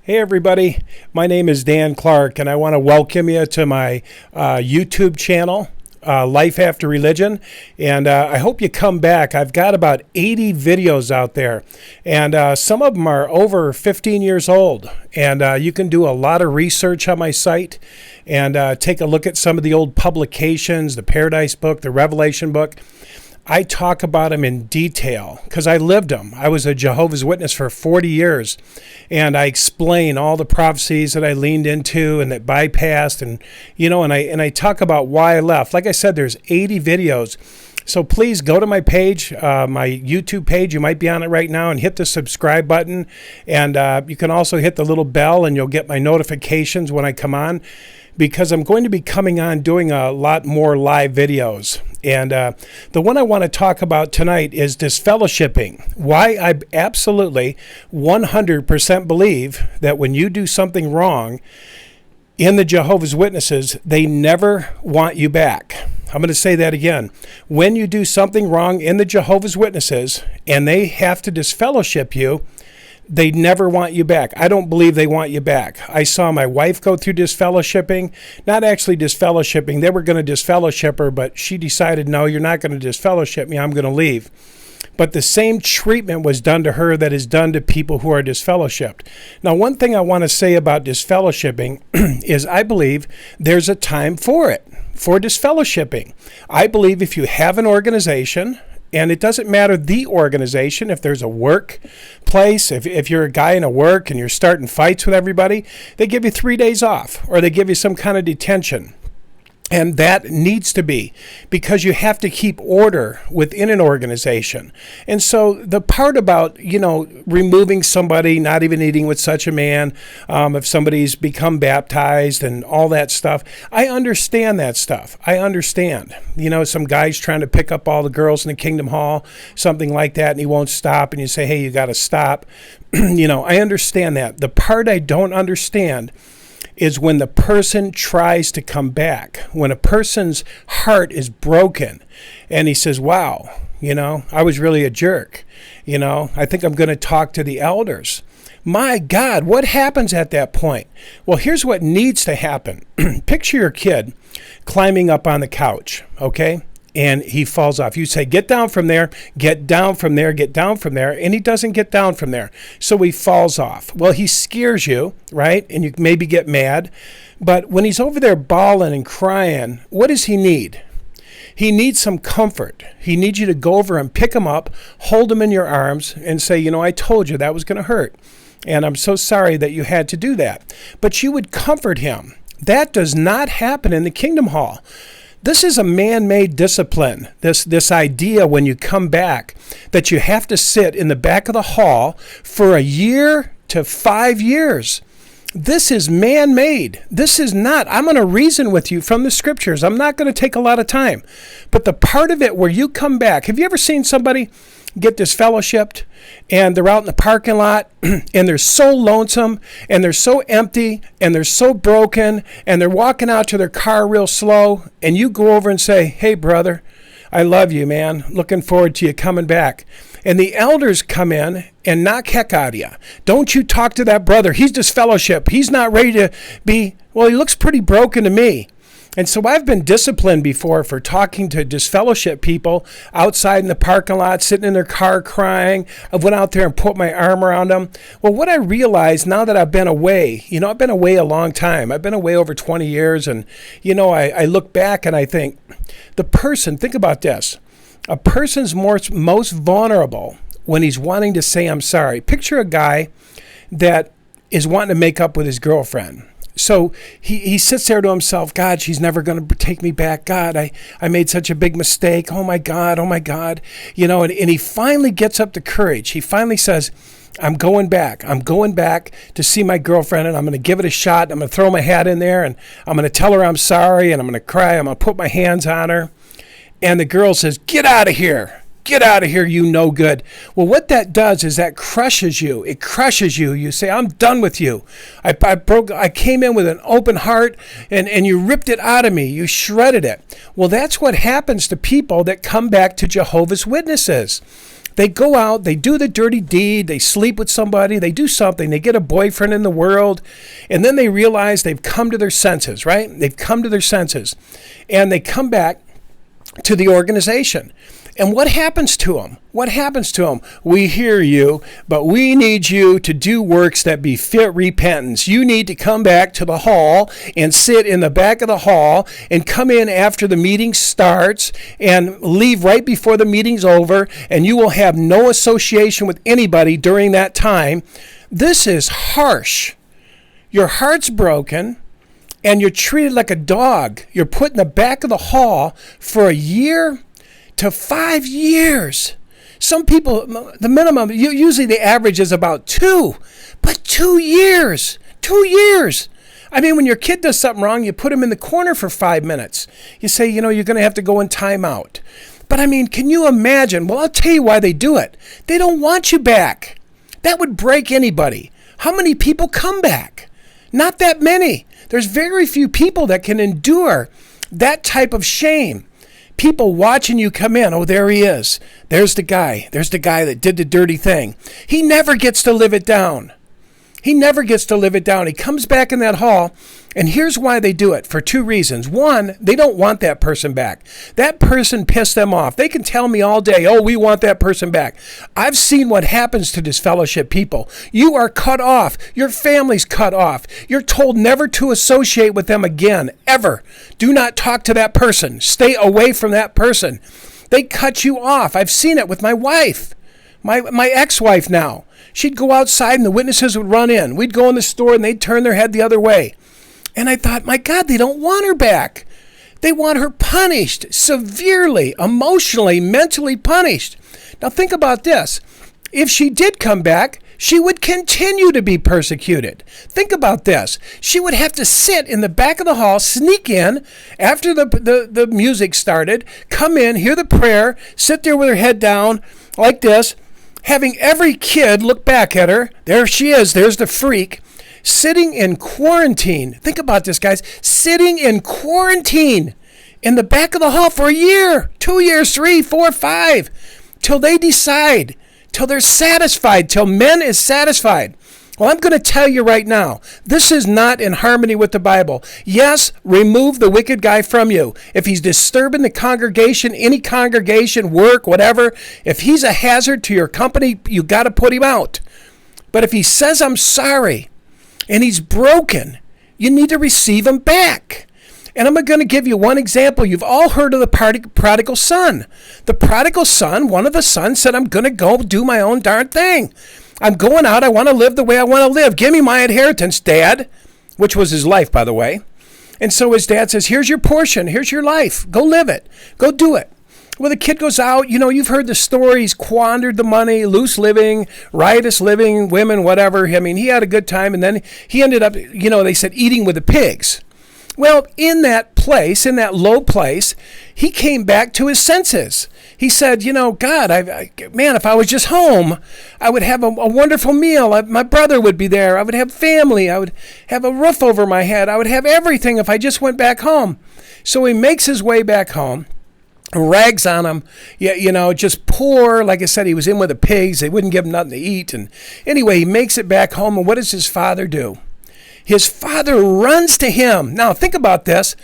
Hey everybody, my name is Dan Clark and I want to welcome you to my YouTube channel, Life After Religion, and I hope you come back. I've got about 80 videos out there, and some of them are over 15 years old, and you can do a lot of research on my site and take a look at some of the old publications, the Paradise book, the Revelation book. I talk about them in detail because I lived them. I was a Jehovah's Witness for 40 years, and I explain all the prophecies that I leaned into and that bypassed, and I talk about why I left. Like I said, there's 80 videos. So please go to my page, my YouTube page. You might be on it right now, and hit the subscribe button. And you can also hit the little bell, and you'll get my notifications when I come on, because I'm going to be coming on doing a lot more live videos. And the one I want to talk about tonight is disfellowshipping. Why I absolutely 100% believe that when you do something wrong in the Jehovah's Witnesses, they never want you back. I'm going to say that again. When you do something wrong in the Jehovah's Witnesses and they have to disfellowship you, they never want you back. I don't believe they want you back. I saw my wife go through disfellowshipping. Not actually disfellowshipping. They were going to disfellowship her, but she decided, no, you're not going to disfellowship me. I'm going to leave. But the same treatment was done to her that is done to people who are disfellowshipped. Now, one thing I want to say about disfellowshipping is I believe there's a time for it, for disfellowshipping. I believe if you have an organization, and it doesn't matter the organization, if there's a workplace, if you're a guy in a work and you're starting fights with everybody, they give you 3 days off, or they give you some kind of detention. And that needs to be, because you have to keep order within an organization. And so the part about, removing somebody, not even eating with such a man, if somebody's become baptized and all that stuff, I understand that stuff. I understand. Some guy's trying to pick up all the girls in the Kingdom Hall, something like that, and he won't stop, and you say, hey, you got to stop. I understand that. The part I don't understand is when the person tries to come back, when a person's heart is broken and he says, wow, I was really a jerk. I think I'm going to talk to the elders. My God, what happens at that point? Well, here's what needs to happen. Picture your kid climbing up on the couch, okay? And he falls off. You say, get down from there, get down from there, get down from there. And he doesn't get down from there. So he falls off. Well, he scares you, right? And you maybe get mad. But when he's over there bawling and crying, what does he need? He needs some comfort. He needs you to go over and pick him up, hold him in your arms, and say, I told you that was going to hurt. And I'm so sorry that you had to do that. But you would comfort him. That does not happen in the Kingdom Hall. This is a man-made discipline, this idea when you come back that you have to sit in the back of the hall for a year to 5 years. This is man-made. This is not. I'm going to reason with you from the scriptures. I'm not going to take a lot of time. But the part of it where you come back, have you ever seen somebody get disfellowshipped and they're out in the parking lot and they're so lonesome and they're so empty and they're so broken and they're walking out to their car real slow, and you go over and say, hey brother, I love you, man, looking forward to you coming back. And the elders come in and knock heck out of you. Don't you talk to that brother. He's disfellowship. He's not ready to be, well, he looks pretty broken to me. And so I've been disciplined before for talking to disfellowship people outside in the parking lot, sitting in their car crying. I went out there and put my arm around them. Well, what I realized now that I've been away, I've been away a long time. I've been away over 20 years. And, I look back and I think the person, think about this. A person's most vulnerable when he's wanting to say, I'm sorry. Picture a guy that is wanting to make up with his girlfriend. So he sits there to himself, God, she's never going to take me back. God, I made such a big mistake. Oh my God. And he finally gets up the courage. He finally says, I'm going back. I'm going back to see my girlfriend, and I'm going to give it a shot. I'm going to throw my hat in there, and I'm going to tell her I'm sorry, and I'm going to cry. I'm going to put my hands on her. And the girl says, get out of here. Get out of here, you no good. Well, what that does is that crushes you. It crushes you. You say, I'm done with you. I came in with an open heart, and you ripped it out of me. You shredded it. Well, that's what happens to people that come back to Jehovah's Witnesses. They go out, they do the dirty deed, they sleep with somebody, they do something, they get a boyfriend in the world, and then they realize they've come to their senses, right? They've come to their senses, and they come back to the organization. And what happens to them? What happens to them? We hear you, but we need you to do works that befit repentance. You need to come back to the hall and sit in the back of the hall and come in after the meeting starts and leave right before the meeting's over, and you will have no association with anybody during that time. This is harsh. Your heart's broken, and you're treated like a dog. You're put in the back of the hall for a year to 5 years. Some people, the minimum, usually the average is about 2, but 2 years, 2 years. I mean, when your kid does something wrong, you put him in the corner for 5 minutes. You say, you're going to have to go in timeout. But I mean, can you imagine? Well, I'll tell you why they do it. They don't want you back. That would break anybody. How many people come back? Not that many. There's very few people that can endure that type of shame. People watching you come in. Oh, there he is. There's the guy. There's the guy that did the dirty thing. He never gets to live it down. He never gets to live it down. He comes back in that hall, and here's why they do it, for 2 reasons. One, they don't want that person back. That person pissed them off. They can tell me all day, oh, we want that person back. I've seen what happens to disfellowship people. You are cut off. Your family's cut off. You're told never to associate with them again, ever. Do not talk to that person. Stay away from that person. They cut you off. I've seen it with my wife, my ex-wife now. She'd go outside and the witnesses would run in. We'd go in the store and they'd turn their head the other way. And I thought, my God, they don't want her back. They want her punished severely, emotionally, mentally punished. Now think about this. If she did come back, she would continue to be persecuted. Think about this. She would have to sit in the back of the hall, sneak in after the music started, come in, hear the prayer, sit there with her head down like this, having every kid look back at her. There she is. There's the freak. Sitting in quarantine. Think about this, guys. Sitting in quarantine in the back of the hall for a year, 2 years, 3, 4, 5, till they decide, till they're satisfied, till men is satisfied. Well, I'm going to tell you right now, this is not in harmony with the Bible. Yes, remove the wicked guy from you. If he's disturbing the congregation, any congregation, work, whatever, if he's a hazard to your company, you got to put him out. But if he says, I'm sorry, and he's broken, you need to receive him back. And I'm going to give you one example. You've all heard of the prodigal son. The prodigal son, one of the sons said, I'm going to go do my own darn thing. I'm going out. I want to live the way I want to live. Give me my inheritance, Dad, which was his life, by the way. And so his dad says, here's your portion. Here's your life. Go live it. Go do it. Well, the kid goes out. You've heard the stories, squandered the money, loose living, riotous living, women, whatever. I mean, he had a good time. And then he ended up, they said, eating with the pigs. Well, in that place, in that low place, he came back to his senses. He said, God, man, if I was just home, I would have a wonderful meal. My brother would be there. I would have family. I would have a roof over my head. I would have everything if I just went back home. So he makes his way back home. Rags on him, just poor. Like I said, he was in with the pigs. They wouldn't give him nothing to eat. And anyway, he makes it back home. And what does his father do? His father runs to him. Now, think about this.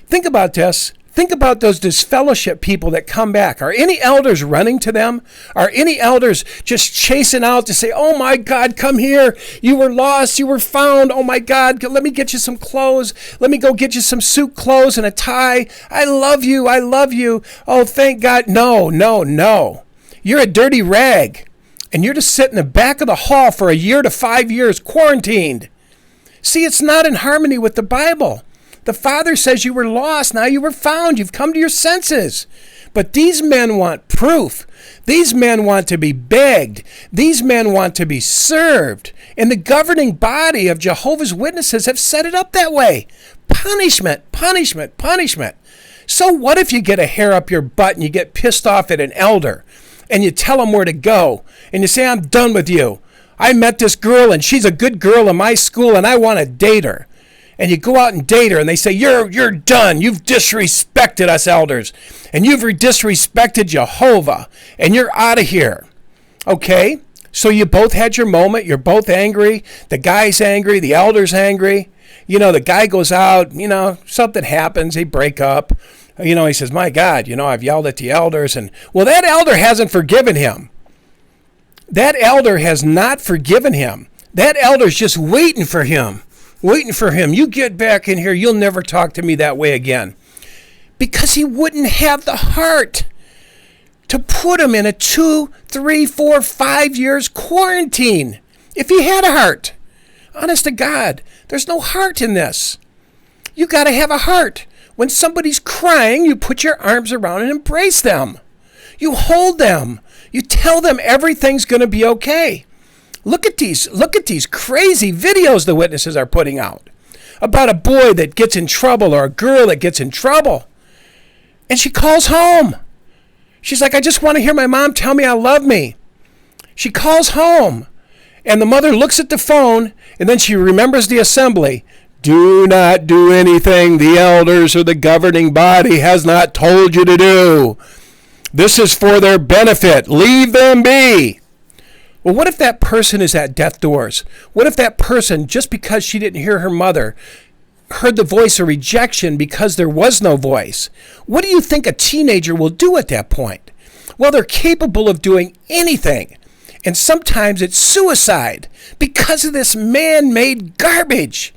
Think about this. Think about those disfellowship people that come back. Are any elders running to them? Are any elders just chasing out to say, oh my God, come here. You were lost. You were found. Oh my God, let me get you some clothes. Let me go get you some suit clothes and a tie. I love you. I love you. Oh, thank God. No. You're a dirty rag. And you're to sit in the back of the hall for a year to 5 years, quarantined. See, it's not in harmony with the Bible. The Father says you were lost, now you were found, you've come to your senses. But these men want proof. These men want to be begged. These men want to be served. And the governing body of Jehovah's Witnesses have set it up that way. Punishment, punishment, punishment. So what if you get a hair up your butt and you get pissed off at an elder and you tell him where to go and you say, I'm done with you. I met this girl and she's a good girl in my school and I want to date her. And you go out and date her and they say, you're done. You've disrespected us elders and you've disrespected Jehovah and you're out of here. Okay, so you both had your moment. You're both angry. The guy's angry. The elder's angry. The guy goes out, something happens. They break up. He says, my God, I've yelled at the elders. And, well, that elder hasn't forgiven him. That elder has not forgiven him. That elder's just waiting for him. You get back in here. You'll never talk to me that way again. Because he wouldn't have the heart to put him in a 2, 3, 4, 5 years quarantine. If he had a heart. Honest to God, there's no heart in this. You got to have a heart. When somebody's crying, you put your arms around and embrace them. You hold them. You tell them everything's going to be okay. Look at these crazy videos the witnesses are putting out about a boy that gets in trouble or a girl that gets in trouble. And she calls home. She's like, I just want to hear my mom tell me I love me. She calls home. And the mother looks at the phone, and then she remembers the assembly. Do not do anything the elders or the governing body has not told you to do. This is for their benefit. Leave them be. Well, what if that person is at death's doors? What if that person, just because she didn't hear her mother, heard the voice of rejection because there was no voice? What do you think a teenager will do at that point? Well, they're capable of doing anything. And sometimes it's suicide because of this man-made garbage.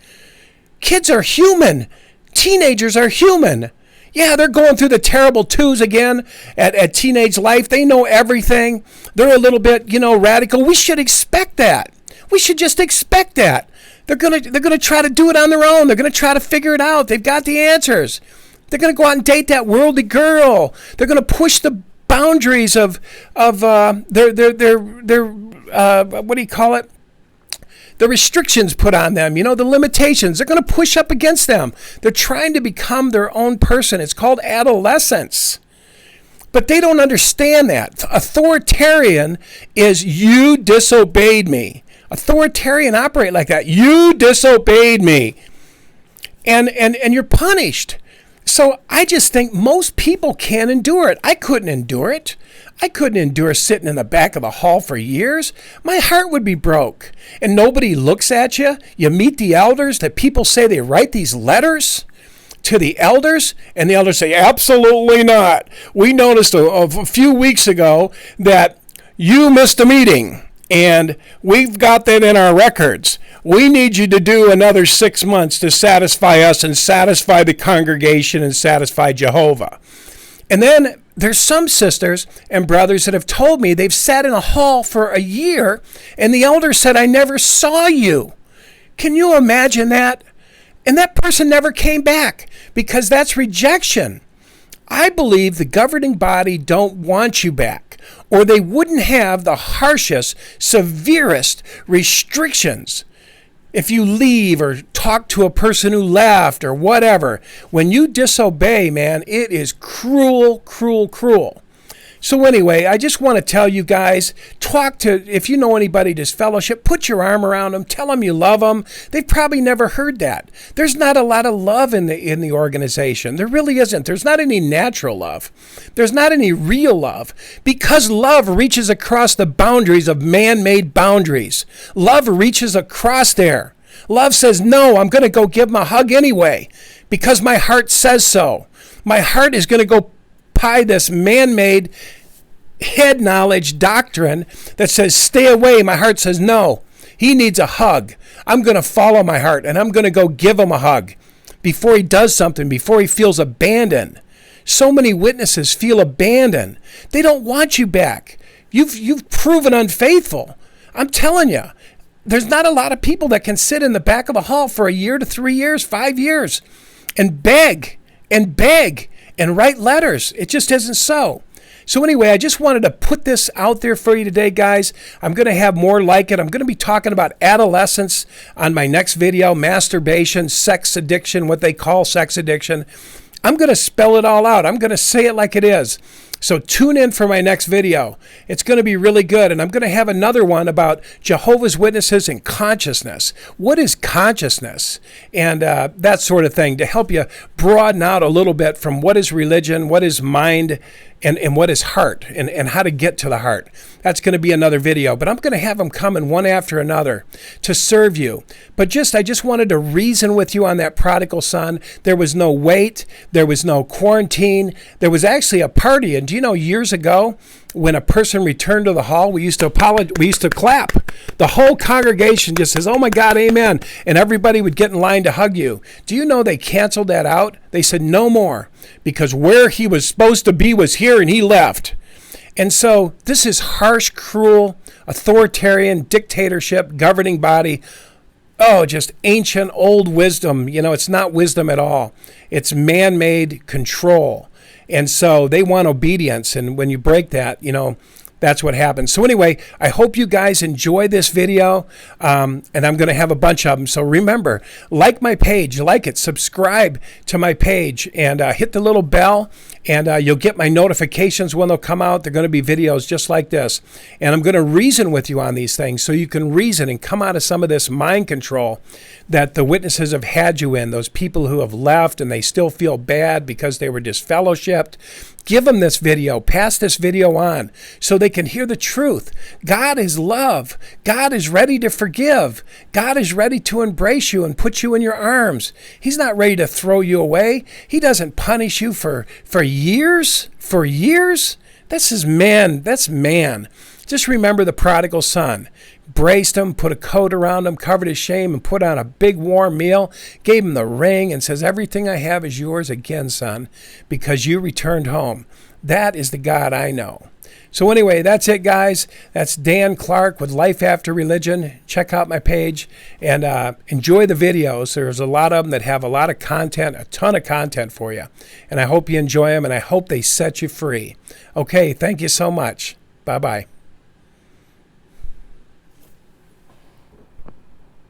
Kids are human. Teenagers are human. Yeah, they're going through the terrible twos again at teenage life. They know everything. They're a little bit, radical. We should expect that. We should just expect that. They're gonna try to do it on their own. They're gonna try to figure it out. They've got the answers. They're gonna go out and date that worldly girl. They're gonna push the boundaries of their what do you call it? The restrictions put on them, the limitations. They're going to push up against them. They're trying to become their own person. It's called adolescence. But they don't understand that. Authoritarian is you disobeyed me. Authoritarian operate like that. You disobeyed me. And you're punished. So I just think most people can't endure it. I couldn't endure it. I couldn't endure sitting in the back of the hall for years. My heart would be broke. And nobody looks at you. You meet the elders that people say they write these letters to the elders, and the elders say, absolutely not. We noticed a few weeks ago that you missed a meeting, and we've got that in our records. We need you to do another 6 months to satisfy us and satisfy the congregation and satisfy Jehovah. And then there's some sisters and brothers that have told me they've sat in a hall for a year, and the elder said, I never saw you. Can you imagine that? And that person never came back because that's rejection. I believe the governing body don't want you back, or they wouldn't have the harshest, severest restrictions. If you leave or talk to a person who left or whatever, when you disobey, man, it is cruel, cruel, cruel. So anyway, I just want to tell you guys, if you know anybody disfellowship, put your arm around them, tell them you love them. They've probably never heard that. There's not a lot of love in the organization. There really isn't. There's not any natural love. There's not any real love, because love reaches across the boundaries of man-made boundaries. Love reaches across there. Love says, no, I'm going to go give him a hug anyway, because my heart says so. My heart is going to go pie this man-made head knowledge doctrine that says stay away. My heart says no, he needs a hug. I'm going to follow my heart, and I'm going to go give him a hug before he does something, before he feels abandoned. So many witnesses feel abandoned. They don't want you back. You've proven unfaithful. I'm telling you, there's not a lot of people that can sit in the back of a hall for a year to 3 years, 5 years, and beg and write letters. It just isn't so. So anyway, I just wanted to put this out there for you today, guys. I'm going to have more like it. I'm going to be talking about adolescence on my next video, masturbation, sex addiction, what they call sex addiction. I'm going to spell it all out. I'm going to say it like it is. So tune in for my next video. It's going to be really good. And I'm going to have another one about Jehovah's Witnesses and consciousness. What is consciousness? And that sort of thing, to help you broaden out a little bit from what is religion, what is mind, and what is heart, and how to get to the heart. That's going to be another video. But I'm going to have them coming one after another to serve you. But I just wanted to reason with you on that prodigal son. There was no wait. There was no quarantine. There was actually a party. And do you know, years ago, when a person returned to the hall, we used to clap. The whole congregation just says, "Oh my God, amen." And everybody would get in line to hug you. Do you know they canceled that out? They said no more, because where he was supposed to be was here, and he left. And so this is harsh, cruel, authoritarian dictatorship governing body. Oh, just ancient old wisdom. You know, it's not wisdom at all. It's man-made control. And so they want obedience. And when you break that, you know, that's what happens. So anyway, I hope you guys enjoy this video. And I'm going to have a bunch of them. So remember, like my page, like it, subscribe to my page, and hit the little bell, and you'll get my notifications when they'll come out. They're going to be videos just like this. And I'm going to reason with you on these things so you can reason and come out of some of this mind control that the witnesses have had you in, those people who have left and they still feel bad because they were disfellowshipped. Give them this video. Pass this video on so they can hear the truth. God is love. God is ready to forgive. God is ready to embrace you and put you in your arms. He's not ready to throw you away. He doesn't punish you for years. For years? This is man. That's man. Just remember the prodigal son. Braced him, put a coat around him, covered his shame, and put on a big warm meal, gave him the ring, and says, "Everything I have is yours again, son, because you returned home." That is the God I know. So anyway, that's it, guys. That's Dan Clark with Life After Religion. Check out my page and enjoy the videos. There's a lot of them that have a lot of content, a ton of content for you. And I hope you enjoy them, and I hope they set you free. Okay, thank you so much. Bye-bye.